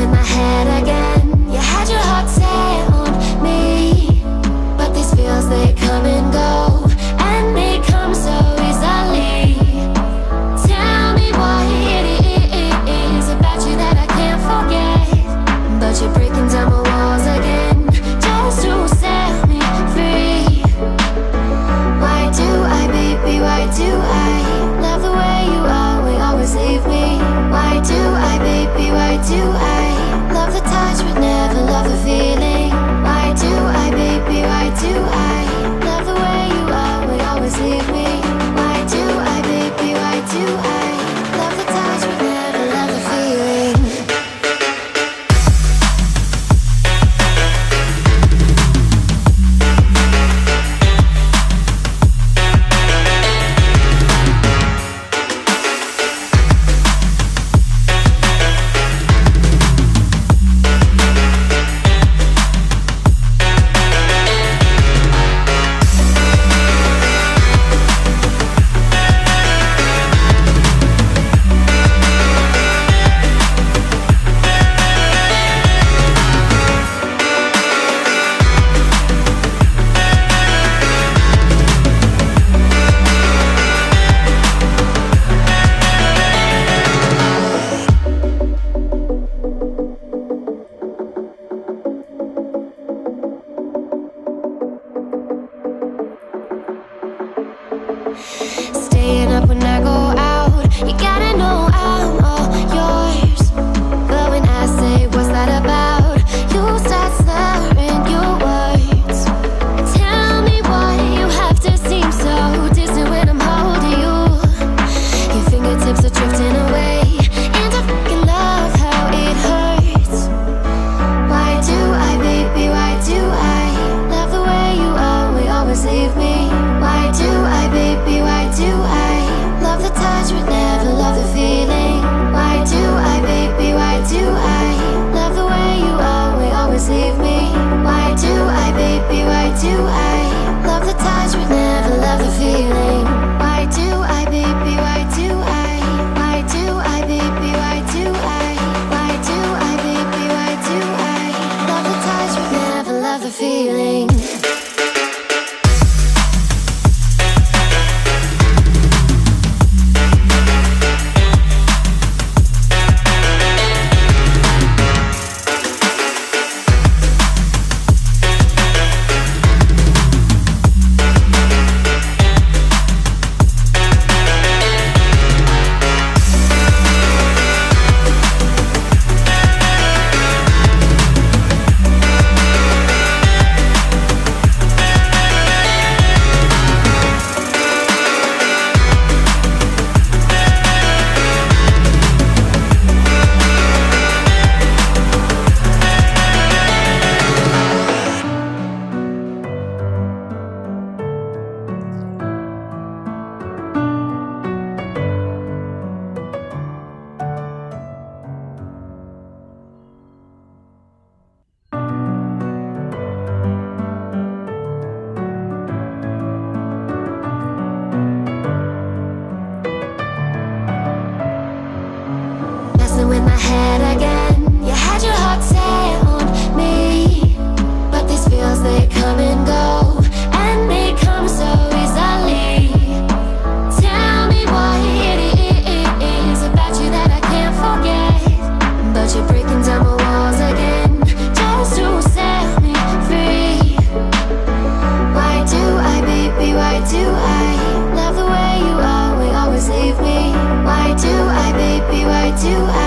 in my head again. You had your heart set on me, but these feels, they come and go, and they come so easily. Tell me what it is about you that I can't forget, but you're breaking down my walls again, just to set me free. Why do I, baby, why do I love the way you always leave me? Why do I, baby, why do I love the touch but never love the feeling? Why do I, baby, why do I love the way you always leave me? Why do I, baby, why do I love the touch but never love the feeling? Staying up when I go out, you gotta know I'm all yours. But when I say what's that about, you start slurring your words. Tell me why you have to seem so distant when I'm holding you. Your fingertips are drifting away, and I fucking love how it hurts. Why do I, baby, why do I love the way you always leave me? Why do I, baby, why do I love the touch but never love the feeling? Why do I, baby, why do I love the way you always leave me? Why do I, baby, why do I love the touch but never love the feeling? Why do I, baby, why do I? Why do I, baby, why do I? Why do I, baby, why do I love the touch but never love the feeling? In my head again, you had your heart set on me, but these feels, they come and go, and they come so easily. Tell me what it is about you that I can't forget, but you're breaking down my walls again, just to set me free. Why do I, baby, why do I love the way you always leave me? Why do I, baby, why do I